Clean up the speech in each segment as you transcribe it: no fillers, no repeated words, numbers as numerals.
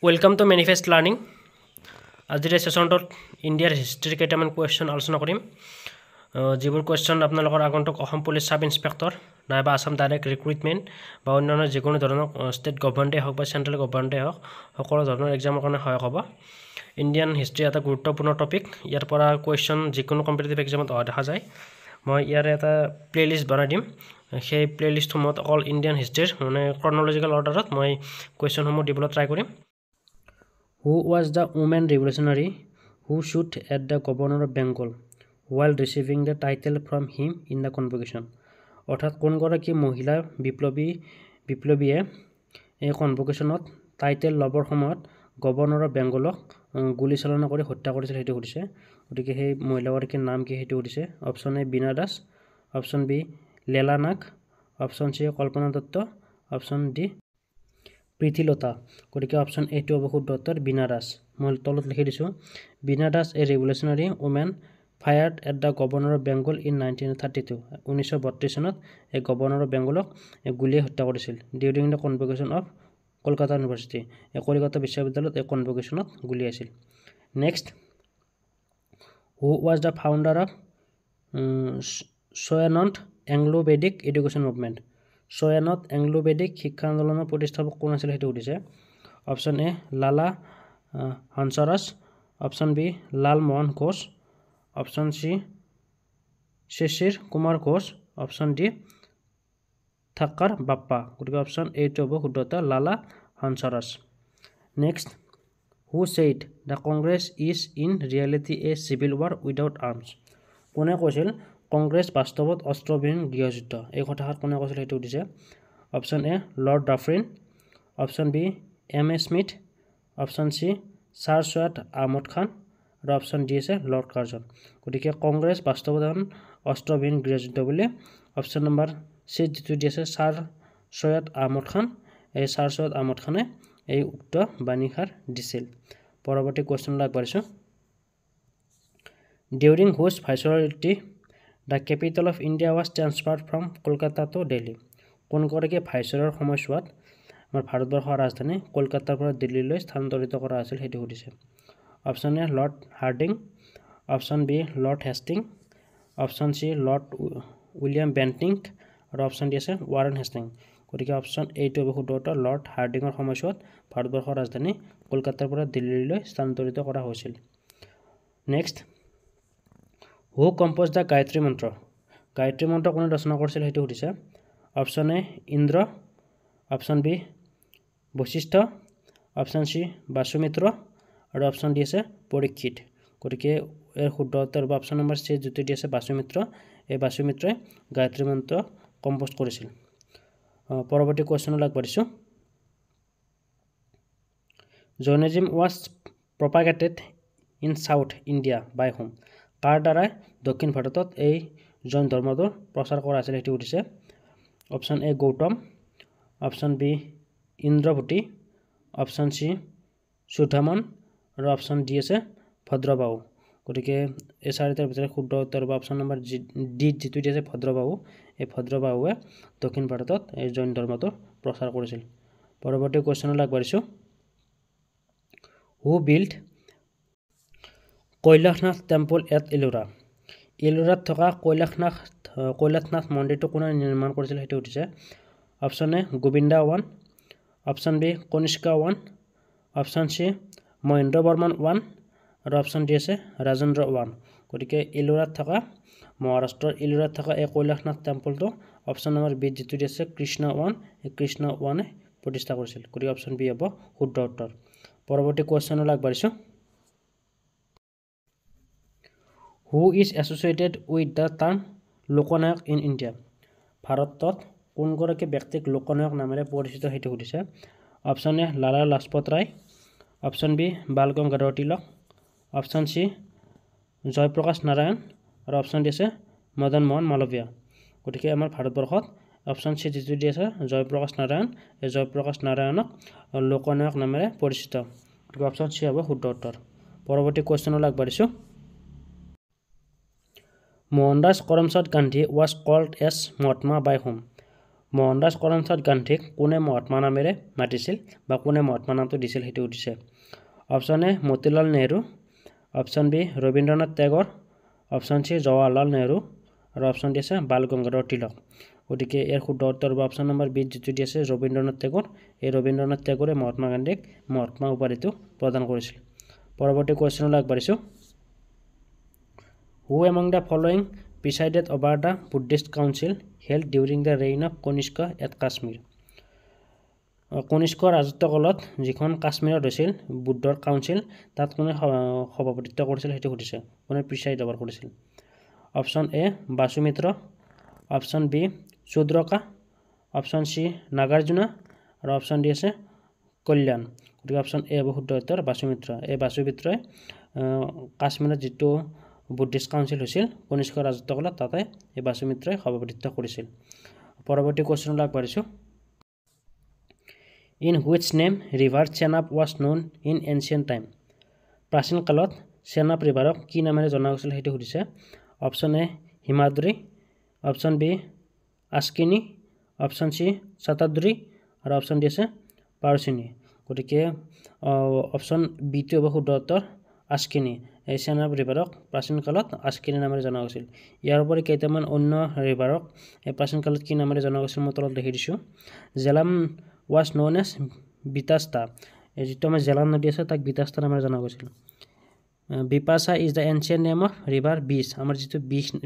Welcome to Manifest Learning. আজিৰ সেশনটোত ইণ্ডিয়াৰ history কেইটামান কুৱেশ্যন আলোচনা কৰিম যিবোৰ কুৱেশ্যন আপোনালোকৰ আগন্তুক অসম পুলিচ সাব ইন্সপেক্টৰ নাইবা আসাম ডাইৰেক্ট ৰিক্ৰুটমেণ্ট বা অন্যান্য যিকোনো ধৰণৰ ষ্টেট গভৰ্ণমেণ্টে হওক বা চেণ্ট্ৰেল গভৰ্ণমেণ্টে হওক সকলো ধৰণৰ এক্সামৰ কাৰণে সহায় হ'ব ইণ্ডিয়ান হিষ্ট্ৰী এটা গুৰুত্বপূৰ্ণ টপিক ইয়াৰ পৰা কুৱেশ্যন যিকোনো কম্পিটিটিভ এক্সামত অহা দেখা যায় মই ইয়াৰ এটা প্লেলিষ্ট বনাই দিম সেই প্লেলিষ্টসমূহত অল ইণ্ডিয়ান হিষ্ট্ৰীৰ মানে ক্ৰনলজিকেল অৰ্ডাৰত মই কুৱেশ্যনসমূহ দিবলৈ ট্ৰাই কৰিম Who was the woman revolutionary who shot at the governor of Bengal while receiving the title from him in the convocation? অৰ্থাৎ কোনগৰাকী মহিলা বিপ্লৱীয়ে এই কনভোকেশ্যনত টাইটেল ল'বৰ সময়ত গভৰ্ণৰ অফ বেংগলক গুলীচালনা কৰি হত্যা কৰিছিল সেইটো সুধিছে গতিকে সেই মহিলাগৰাকীৰ নাম কি সেইটো সুধিছে option A Bina Das option B Leela Nag option C Kalpana Dutta option D Pritilata গতিকে অপশ্যন এ টো হ'ব শুদ্ধ উত্তৰ বীণা দাস মই তলত লিখি দিছোঁ Bina Das a revolutionary woman fired at the governor of Bengal in 1932 1932 চনত এই গভৰ্ণৰ অফ বেংগলক গুলীয়ে হত্যা কৰিছিল during the convocation of Kolkata university এই কলিকতা বিশ্ববিদ্যালয়ত এই কনভোকেশ্যনত গুলীয়াইছিল next who was the founder of Dayanand Anglo Vedic education movement সোয়ানত এংলো বেদিক শিক্ষা আন্দোলনৰ প্ৰতিষ্ঠাপক কোন আছিল সেইটো সুধিছে option A Lala Hansraj option B Lalmohan Ghosh option C Sisir Kumar Ghosh option D Thakkar Bappa গতিকে অপশ্যন এ টো হ'ব শুদ্ধ উত্তৰ Lala Hansraj next who said the Congress is in reality A civil war without arms কোনে কৈছিল কংগ্ৰেছ বাস্তৱত অস্ত্ৰবিহীন গৃহযুদ্ধ এই কথাষাৰ কোনে কৈছিল সেইটো সুধিছে option A Lord Dufferin option B M A Smith option C sir Syed Ahmed Khan আৰু অপশ্যন ডি আছে লৰ্ড কাৰ্জন গতিকে কংগ্ৰেছ বাস্তৱত এখন অস্ত্ৰবিহীন গৃহযুদ্ধ বুলি অপশ্যন নম্বৰ চি যিটো দি আছে ছাৰ ছৈয়দ আহমদ খান এই ছাৰ ছৈয়দ আহমদ খানে এই উক্ত বাণীষাৰ দিছিল পৰৱৰ্তী কুৱেশ্যনলৈ আগবাঢ়িছোঁ ডিউৰিং হুজ ভাইচৰয়িটি The capital of India was transferred from Kolkata to Delhi. কোনগৰাকী ভাইচৰয়ৰ সময়ছোৱাত আমাৰ ভাৰতবৰ্ষৰ ৰাজধানী কলকাতাৰ পৰা দিল্লীলৈ স্থানান্তৰিত কৰা আছিল সেইটো সুধিছে option A Lord Hardinge option B Lord Hastings option C Lord William Bentinck আৰু অপশ্যন ডি আছে ৱাৰেন হেষ্টিং গতিকে অপশ্যন এ টো হ'ব শুদ্ধ উত্তৰ লৰ্ড হাৰ্ডিঙৰ সময়ছোৱাত ভাৰতবৰ্ষৰ ৰাজধানী কলকাতাৰ পৰা দিল্লীলৈ স্থানান্তৰিত কৰা হৈছিল next who composed the Gayatri Mantra কোনে ৰচনা কৰিছিল সেইটো সুধিছে option A Indra option B Vashishtha option C Vasumitra আৰু অপশ্যন ডি আছে পৰীক্ষিত গতিকে ইয়াৰ শুদ্ধ উত্তৰ হ'ব অপশ্যন নম্বৰ চি যিটো দি আছে বাসুমিত্ৰ এই বাসুমিত্ৰই গায়ত্ৰী মন্ত্ৰ কম্প'জ কৰিছিল পৰৱৰ্তী কুৱেশ্যনলৈ আগবাঢ়িছোঁ Jainism was propagated in South India by whom কাৰ দ্বাৰাই দক্ষিণ ভাৰতত এই জৈন ধৰ্মটোৰ প্ৰচাৰ কৰা আছিল সেইটো সুধিছে option A Gautam option B Indrabhuti option C Sudhaman আৰু অপশ্যন ডি আছে ভদ্ৰবাহু গতিকে এই চাৰিটাৰ ভিতৰত শুদ্ধ উত্তৰ হ'ব অপশ্যন নম্বৰ ডি যিটো দি আছে ভদ্ৰবাহু এই ভদ্ৰবাহুৱে দক্ষিণ ভাৰতত এই জৈন ধৰ্মটোৰ প্ৰচাৰ কৰিছিল পৰৱৰ্তী কুৱেশ্যনলৈ আগবাঢ়িছোঁ who built Kailashnath temple at ইলোৰাত থকা কৈলাশনাথ মন্দিৰটো কোনে নিৰ্মাণ কৰিছিল সেইটো সুধিছে option A Govinda 1 option B Kanishka 1 option C Mahendra Varman 1 আৰু অপশ্যন ডি আছে ৰাজেন্দ্ৰ 1 গতিকে ইলোৰাত থকা মহাৰাষ্ট্ৰৰ ইলোৰাত থকা এই কৈলাশনাথ টেম্পলটো অপশ্যন নম্বৰ বি যিটো দি আছে কৃষ্ণ 1 এই কৃষ্ণ 1 প্ৰতিষ্ঠা কৰিছিল গতিকে অপশ্যন বি হ'ব শুদ্ধ উত্তৰ পৰৱৰ্তী কুৱেশ্যনলৈ আগবাঢ়িছোঁ who is associated with the term Loknayak in India ভাৰতত কোনগৰাকী ব্যক্তিক লোকনায়ক নামেৰে পৰিচিত সেইটো সুধিছে option A Lala Lajpat Rai option B Bal Gangadhar Tilak option C Jayaprakash Narayan আৰু অপশ্যন ডি আছে মদন মোহন মালৱীয়া গতিকে আমাৰ ভাৰতবৰ্ষত অপশ্যন চি যিটো দি আছে জয়প্ৰকাশ নাৰায়ণ এই জয়প্ৰকাশ নাৰায়ণক লোকনায়ক নামেৰে পৰিচিত গতিকে অপশ্যন চি হ'ব শুদ্ধ উত্তৰ পৰৱৰ্তী কুৱেশ্যনলৈ আগবাঢ়িছোঁ Mohandas Karamchand Gandhi was called as Mahatma by whom? Mohandas Karamchand গান্ধীক কোনে মহাত্মা নামেৰে মাতিছিল বা কোনে মহাত্মা নামটো দিছিল সেইটো সুধিছে option A Motilal Nehru option B Rabindranath Tagore option C Jawaharlal Nehru আৰু অপশ্যন ডি আছে বাল গংগাধৰ তিলক গতিকে ইয়াৰ শুদ্ধ উত্তৰ হ'ব অপশ্যন নম্বৰ বি যিটো দি আছে ৰবীন্দ্ৰনাথ টেগৰ এই ৰবীন্দ্ৰনাথ টেগৰে মহাত্মা গান্ধীক মহাত্মা উপাধিটো প্ৰদান কৰিছিল পৰৱৰ্তী কুৱেশ্যনলৈ আগবাঢ়িছোঁ Who among the following presided over the Buddhist Council held during the reign of Kanishka at Kashmir? কনিষ্কৰ ৰাজত্বকালত যিখন কাশ্মীৰত হৈছিল বুদ্ধৰ কাউন্সিল তাত কোনে সভাপতিত্ব কৰিছিল সেইটো সুধিছে কোনে প্ৰিচাইড অভাৰ কৰিছিল option A Vasumitra option B Shudraka option C Nagarjuna আৰু অপশ্যন ডি আছে কল্যাণ গতিকে অপশ্যন এ হ'ব শুদ্ধ উত্তৰ বাসুমিত্ৰ এই বাসুমিত্ৰই কাশ্মীৰত যিটো বুদ্ধিষ্ট কাউন্সিল হৈছিল কনিষ্কৰ ৰাজত্বকালত তাতে এই বাসুমিত্ৰই সভাপতিত্ব কৰিছিল পৰৱৰ্তী কুৱেশ্যনলৈ আগবাঢ়িছোঁ In which name river Chenab was known in ancient time? প্ৰাচীন কালত চেনাব ৰিভাৰক কি নামেৰে জনা গৈছিল সেইটো সুধিছে option A Himadri option B Askini option C Shatadri আৰু অপশ্যন ডি আছে পাৰচিনী গতিকে অপশ্যন বিটো হ'ব শুদ্ধ উত্তৰ আস্কিনী এই চেনাব ৰিভাৰক প্ৰাচীন কালত আস্কিনী নামেৰে জনা গৈছিল ইয়াৰ উপৰি কেইটামান অন্য ৰিভাৰক এই প্ৰাচীন কালত কি নামেৰে জনা গৈছিল মই তলত লিখি দিছোঁ Jhelum was known as Bitasta এই যিটো আমাৰ জেলাম নদী আছে তাক বিতাস্তা নামেৰে জনা গৈছিল Bipasha is the ancient name of river বিচ আমাৰ যিটো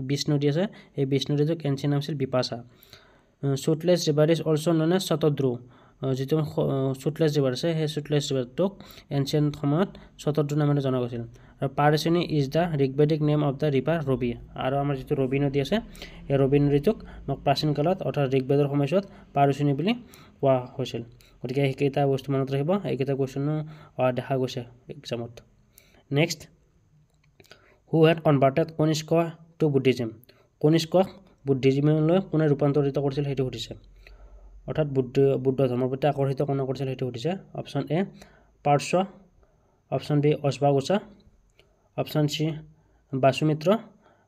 বিচ নদী আছে এই বিচ নদীটোক এনচিয়েণ্ট নাম আছিল Vipasha Sutlej river is also' known as Shatadru যিটো চুটলেছ ৰিভাৰ আছে সেই চুটলেছ ৰিভাৰটোক এনচিয়েণ্ট সময়ত শতদ্ৰু নামেৰে জনা গৈছিল আৰু Parushni is the Rigvedic name of the river Ravi আৰু আমাৰ যিটো ৰবি নদী আছে এই ৰবি নদীটোক প্ৰাচীন কালত অৰ্থাৎ ঋগবেদৰ সময়ছোৱাত পাৰচিনী বুলি কোৱা হৈছিল গতিকে সেইকেইটা বস্তু মনত ৰাখিব এইকেইটা কুৱেশ্যনো দেখা গৈছে এক্সামত next who had converted Kanishka to Buddhism কনিষ্কক বুদ্ধিজিমলৈ কোনে ৰূপান্তৰিত কৰিছিল সেইটো সুধিছে অৰ্থাৎ বুদ্ধ ধৰ্মৰ প্ৰতি আকৰ্ষিত কোনে কৰিছিল সেইটো সুধিছে option A Parshva option B অশ্বাঘোষা অপশ্যন চি বাসুমিত্ৰ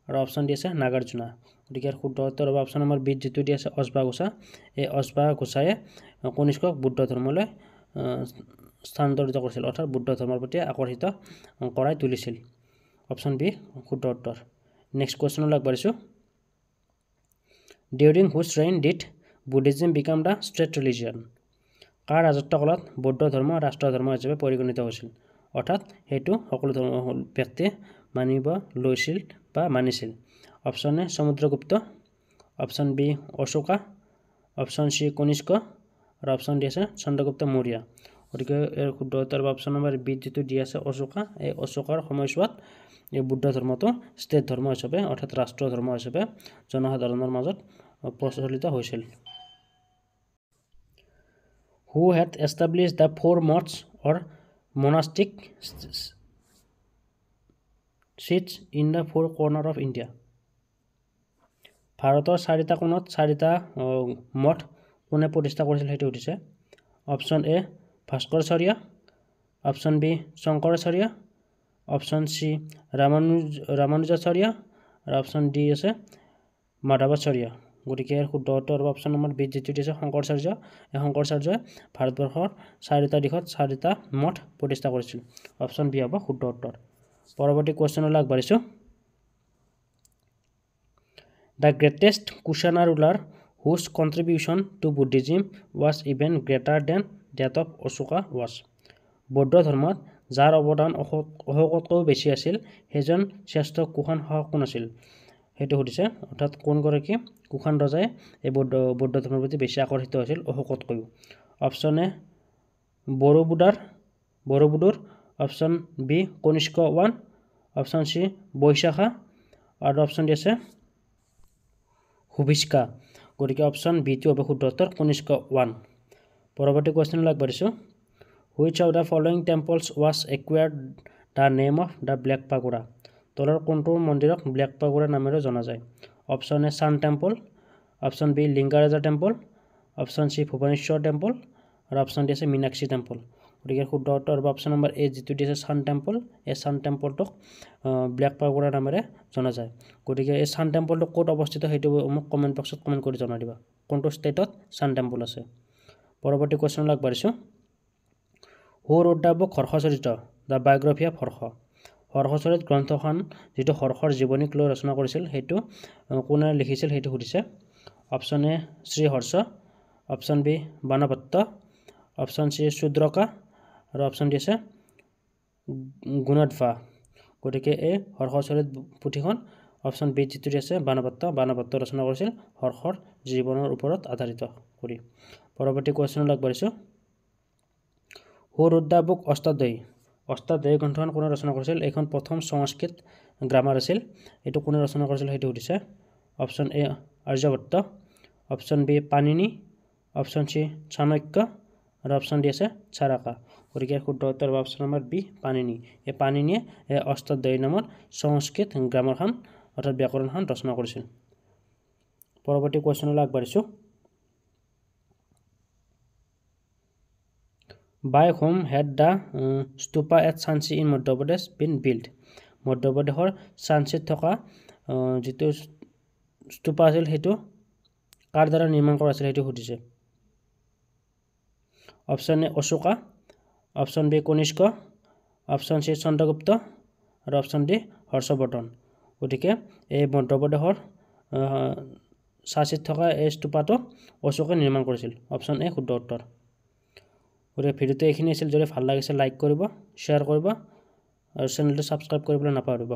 আৰু অপশ্যন ডি আছে নাগাৰ্জুনা গতিকে ইয়াৰ শুদ্ধ উত্তৰ হ'ব অপশ্যন নম্বৰ বি যিটো দি আছে অশ্বাঘোষা এই অশ্বাঘোষাই কনিষ্কক বুদ্ধ ধৰ্মলৈ স্থানান্তৰিত কৰিছিল অৰ্থাৎ বুদ্ধ ধৰ্মৰ প্ৰতি আকৰ্ষিত কৰাই তুলিছিল অপশ্যন বি শুদ্ধ উত্তৰ নেক্সট কুৱেশ্যনলৈ আগবাঢ়িছোঁ during which reign did Buddhism become the state religion কাৰ ৰাজত্বকালত বৌদ্ধ ধৰ্ম ৰাষ্ট্ৰীয় ধৰ্ম হিচাপে পৰিগণিত হৈছিল অৰ্থাৎ সেইটো সকলো ধৰ্ম ব্যক্তিয়ে মানিব লৈছিল বা মানিছিল option A Samudragupta option B Ashoka option C Kanishka আৰু অপশ্যন ডি আছে চন্দ্ৰগুপ্ত মৌৰ্য গতিকে ইয়াৰ শুদ্ধ উত্তৰ অপশ্যন নম্বৰ বি যিটো দি আছে অশোকা এই অশোকাৰ সময়ছোৱাত এই বুদ্ধ ধৰ্মটো ষ্টেট ধৰ্ম হিচাপে অৰ্থাৎ ৰাষ্ট্ৰীয় ধৰ্ম হিচাপে জনসাধাৰণৰ মাজত প্ৰচলিত হৈছিল who had establish the four maths or monastic seats in the four corner of India ভাৰতৰ চাৰিটা কোণত চাৰিটা মঠ কোনে প্ৰতিষ্ঠা কৰিছিল সেইটো সুধিছে option A Bhaskaracharya option B Shankaracharya option C Ramanujacharya আৰু অপশ্যন ডি আছে মাধৱাচাৰ্য গতিকে ইয়াৰ শুদ্ধ উত্তৰ হ'ব অপশ্যন নম্বৰ বি যিটো দিছে শংকৰাচাৰ্য এই শংকৰাচাৰ্যই ভাৰতবৰ্ষৰ চাৰিটা দিশত চাৰিটা মঠ প্ৰতিষ্ঠা কৰিছিল অপশ্যন বি হ'ব শুদ্ধ উত্তৰ পৰৱৰ্তী কুৱেশ্যনলৈ আগবাঢ়িছোঁ the greatest Kushana ruler whose contribution to Buddhism was even greater than that of Ashoka was বৌদ্ধ ধৰ্মত যাৰ অৱদান অশোকতকৈও বেছি আছিল সেইজন শ্ৰেষ্ঠ কুশান শাসক কোন আছিল সেইটো সুধিছে অৰ্থাৎ কোনগৰাকী কুশান ৰজাই এই বৌদ্ধ ধৰ্মৰ প্ৰতি বেছি আকৰ্ষিত হৈছিল অশোকতকৈও option A Borobudur option B Kanishka one option C Vaishakha আৰু অপশ্যন ডি আছে হুভিস্কা গতিকে অপশ্যন বিটো হ'ব শুদ্ধ উত্তৰ কনিষ্ক ওৱান পৰৱৰ্তী কুৱেশ্যনলৈ আগবাঢ়িছোঁ which of the following temples was acquired the name of the black pagoda তলৰ কোনটো মন্দিৰক ব্লেক পাগোৰা নামেৰে জনা যায় option A sun temple option B Lingaraja temple option C Bhubaneswar temple আৰু অপশ্যন ডি আছে মীনাক্ষী টেম্পল গতিকে শুদ্ধ উত্তৰ হ'ব অপশ্যন নম্বৰ এ যিটো দিছে ছান টেম্পল এই ছান টেম্পলটোক ব্লেক পাগোৰা নামেৰে জনা যায় গতিকে এই ছান টেম্পলটো ক'ত অৱস্থিত সেইটো মোক কমেণ্ট বক্সত কমেণ্ট কৰি জনাই দিবা কোনটো ষ্টেটত ছান টেম্পল আছে পৰৱৰ্তী কুৱেশ্যনলৈ আগবাঢ়িছোঁ who wrote the book Harshacharita the biography of Harsha Harshacharita গ্ৰন্থখন যিটো হৰ্ষৰ জীৱনীক লৈ ৰচনা কৰিছিল সেইটো কোনে লিখিছিল সেইটো সুধিছে option A Shri Harsha option B Banabhatta option C Shudraka আৰু অপশ্যন ডি আছে গুণাধ্বা গতিকে এই হৰ্ষচৰিত পুথিখন অপশ্যন বি যিটো আছে বাণভট্ট ৰচনা কৰিছিল হৰ্ষৰ জীৱনৰ ওপৰত আধাৰিত কৰি পৰৱৰ্তী কুৱেশ্যনলৈ আগবাঢ়িছোঁ who wrote the book Ashtadhyayi গ্ৰন্থখন কোনে ৰচনা কৰিছিল এইখন প্ৰথম সংস্কৃত গ্ৰামাৰ আছিল এইটো কোনে ৰচনা কৰিছিল সেইটো সুধিছে option A Aryabhata option B Panini option C Chanakya আৰু অপশ্যন ডি আছে চাৰাকা গতিকে শুদ্ধ উত্তৰ হ'ব অপশ্যন নম্বৰ বি পাণিনি এই পাণিনিয়ে এই অষ্টাধ্যায়ী নামৰ সংস্কৃত গ্ৰামাৰখন অৰ্থাৎ ব্যাকৰণখন ৰচনা কৰিছিল পৰৱৰ্তী কুৱেশ্যনলৈ আগবাঢ়িছোঁ by whom had the stupa at Sanchi in Madhya Pradesh been build মধ্যপ্ৰদেশৰ চাঞ্চিত থকা যিটো ষ্টুপা আছিল সেইটো কাৰ দ্বাৰা নিৰ্মাণ কৰা আছিল সেইটো সুধিছে option A Ashoka option B Kanishka option C Chandragupta আৰু অপশ্যন ডি হৰ্ষবৰ্ধন গতিকে এই মধ্যপ্ৰদেশৰ চাঞ্চিত থকা এই ষ্টুপাটো অশোকে নিৰ্মাণ কৰিছিল অপশ্যন এ শুদ্ধ উত্তৰ গতিকে ভিডিঅ'টো এইখিনি আছিল যদি ভাল লাগিছে লাইক কৰিব শ্বেয়াৰ কৰিব আৰু চেনেলটো ছাবস্ক্ৰাইব কৰিবলৈ নাপাহৰিব